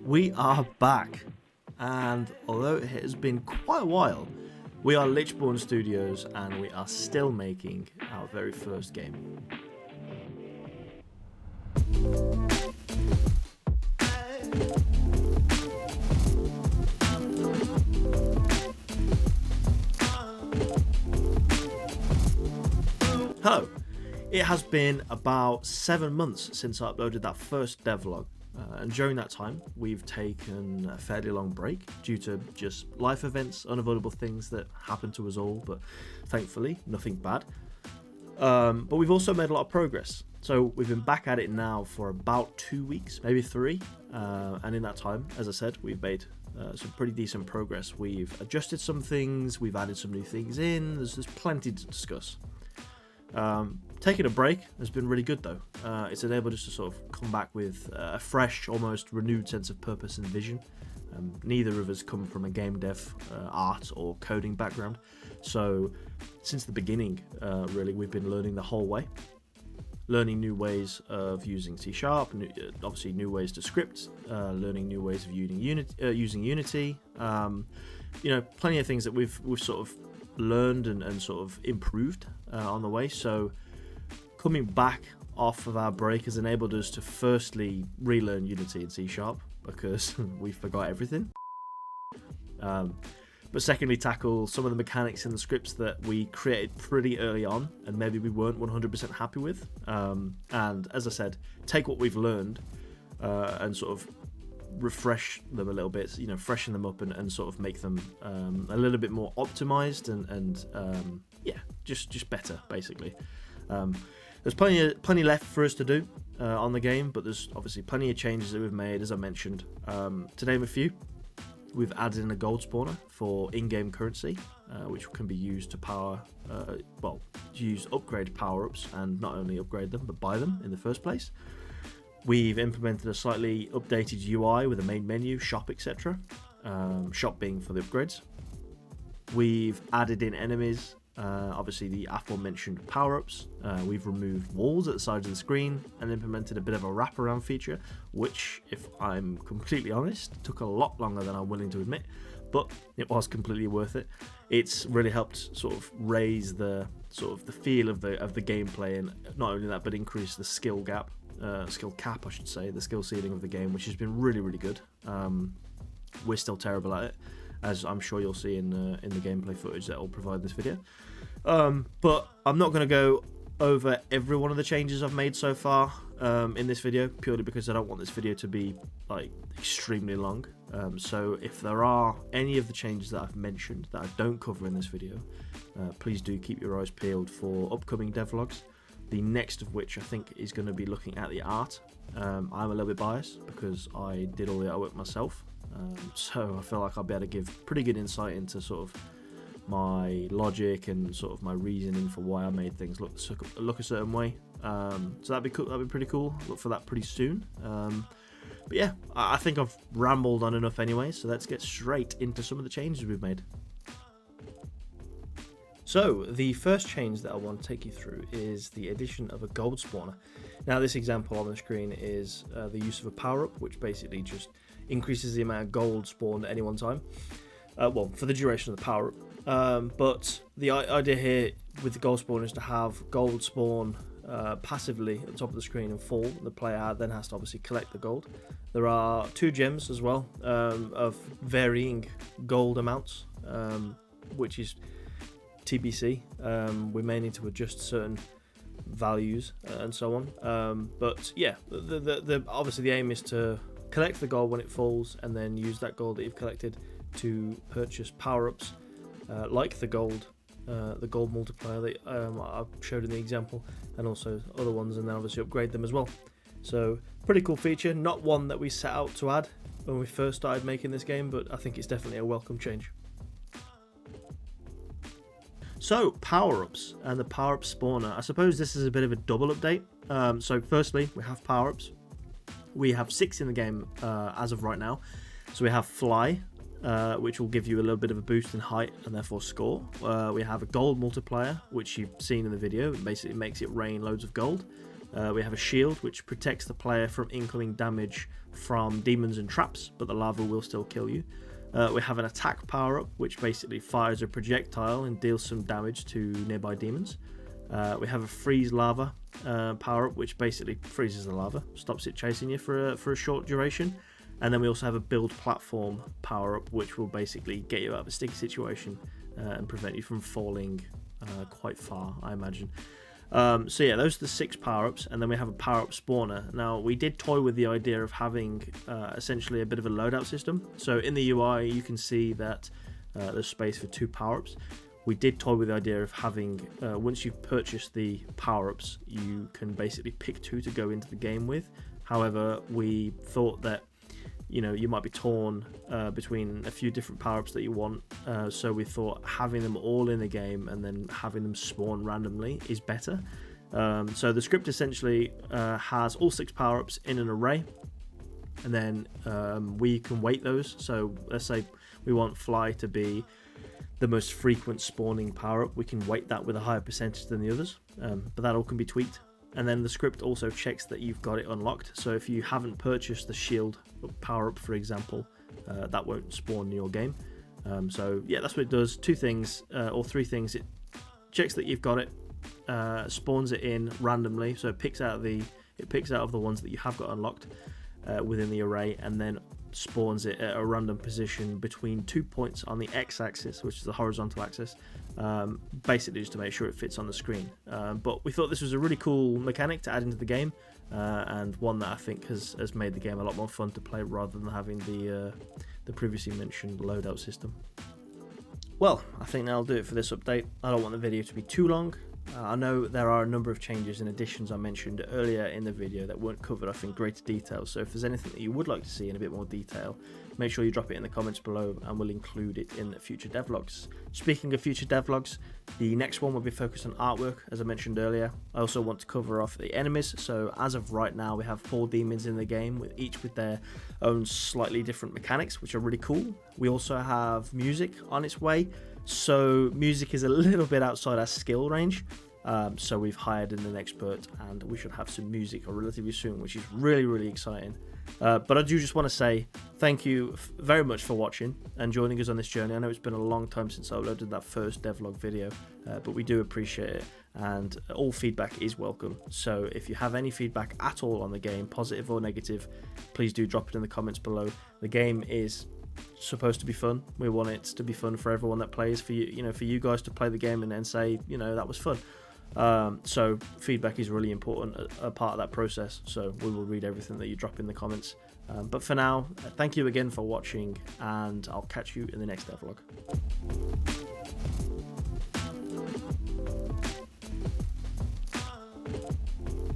We are back, and although it has been quite a while, we are Lichborn Studios and we are still making our very first game. Hello! It has been about 7 months since I uploaded that first devlog. And during that time, we've taken a fairly long break due to just life events, unavoidable things that happen to us all, but thankfully, nothing bad. But we've also made a lot of progress. So we've been back at it now for about 2 weeks, maybe 3. And in that time, as I said, we've made some pretty decent progress. We've adjusted some things, we've added some new things in, there's plenty to discuss. Taking a break has been really good though. It's enabled us to sort of come back with a fresh, almost renewed sense of purpose and vision. Neither of us come from a game dev, art or coding background, so since the beginning really we've been learning the whole way. Learning new ways of using C#, obviously new ways to script, learning new ways of using Unity, plenty of things that we've sort of learned and sort of improved on the way. So coming back off of our break has enabled us to firstly relearn Unity and C# because we forgot everything, but secondly tackle some of the mechanics in the scripts that we created pretty early on and maybe we weren't 100% happy with, and as I said, take what we've learned and sort of refresh them a little bit, freshen them up and sort of make them a little bit more optimized and just better basically. There's plenty left for us to do on the game, but there's obviously plenty of changes that we've made, as I mentioned. To name a few, we've added in a gold spawner for in-game currency, which can be used to use upgrade power-ups and not only upgrade them but buy them in the first place. We've implemented a slightly updated UI with a main menu, shop, etc. Shop being for the upgrades. We've added in enemies, obviously the aforementioned power-ups. We've removed walls at the sides of the screen and implemented a bit of a wraparound feature, which, if I'm completely honest, took a lot longer than I'm willing to admit, but it was completely worth it. It's really helped sort of raise the feel of the gameplay, and not only that, but increase the skill cap, the skill ceiling of the game, which has been really, really good. We're still terrible at it, as I'm sure you'll see in the gameplay footage that I'll provide in this video. But I'm not going to go over every one of the changes I've made so far in this video, purely because I don't want this video to be extremely long. So if there are any of the changes that I've mentioned that I don't cover in this video, please do keep your eyes peeled for upcoming devlogs. The next of which I think is going to be looking at the art. I'm a little bit biased because I did all the artwork myself, so I feel like I'll be able to give pretty good insight into sort of my logic and sort of my reasoning for why I made things look a certain way. So that'd be cool. That'd be pretty cool. Look for that pretty soon. But yeah, I think I've rambled on enough anyway, so let's get straight into some of the changes we've made. So the first change that I want to take you through is the addition of a gold spawner. Now this example on the screen is the use of a power-up, which basically just increases the amount of gold spawned at any one time. For the duration of the power-up. But the idea here with the gold spawner is to have gold spawn passively at the top of the screen and fall. The player then has to obviously collect the gold. There are 2 gems as well of varying gold amounts, which is TBC. We may need to adjust certain values and so on, but yeah, obviously the aim is to collect the gold when it falls and then use that gold that you've collected to purchase power-ups like the gold multiplier that I showed in the example, and also other ones, and then obviously upgrade them as well. So pretty cool feature, not one that we set out to add when we first started making this game, but I think it's definitely a welcome change. So, power-ups and the power-up spawner. I suppose this is a bit of a double update. So firstly, we have power-ups. We have 6 in the game as of right now. So we have Fly, which will give you a little bit of a boost in height and therefore score. We have a gold multiplier, which you've seen in the video. It basically makes it rain loads of gold. We have a shield, which protects the player from incoming damage from demons and traps, but the lava will still kill you. We have an attack power-up, which basically fires a projectile and deals some damage to nearby demons. We have a freeze lava power-up, which basically freezes the lava, stops it chasing you for a short duration. And then we also have a build platform power-up, which will basically get you out of a sticky situation and prevent you from falling quite far, I imagine. So yeah, those are the 6 power-ups, and then we have a power-up spawner. Now, we did toy with the idea of having essentially a bit of a loadout system. So in the UI, you can see that there's space for 2 power-ups. We did toy with the idea of having, once you've purchased the power-ups, you can basically pick 2 to go into the game with. However, we thought that you might be torn between a few different power-ups that you want, so we thought having them all in the game and then having them spawn randomly is better. So the script essentially has all 6 power-ups in an array, and then we can weight those. So let's say we want Fly to be the most frequent spawning power-up, we can weight that with a higher percentage than the others, but that all can be tweaked. And then the script also checks that you've got it unlocked. So if you haven't purchased the shield power-up, for example, that won't spawn in your game. So yeah, that's what it does. 2 things or 3 things. It checks that you've got it, spawns it in randomly, so it picks out of the ones that you have got unlocked within the array, and then spawns it at a random position between 2 points on the x-axis, which is the horizontal axis, basically just to make sure it fits on the screen. But we thought this was a really cool mechanic to add into the game, and one that I think has made the game a lot more fun to play rather than having the previously mentioned loadout system. Well, I think that'll do it for this update. I don't want the video to be too long. I know there are a number of changes and additions I mentioned earlier in the video that weren't covered off in greater detail, so if there's anything that you would like to see in a bit more detail, make sure you drop it in the comments below and we'll include it in future devlogs. Speaking of future devlogs, the next one will be focused on artwork, as I mentioned earlier. I also want to cover off the enemies, so as of right now we have 4 demons in the game, each with their own slightly different mechanics, which are really cool. We also have music on its way, so music is a little bit outside our skill range, so we've hired an expert and we should have some music relatively soon, which is really exciting. But I do just want to say thank you very much for watching and joining us on this journey. I know it's been a long time since I uploaded that first devlog video, but we do appreciate it, and all feedback is welcome. So if you have any feedback at all on the game, positive or negative, please do drop it in the comments below. The game is supposed to be fun. We want it to be fun for everyone that plays, for you guys to play the game and then say, that was fun. So feedback is really important, a part of that process, so we will read everything that you drop in the comments. But for now, thank you again for watching, and I'll catch you in the next devlog.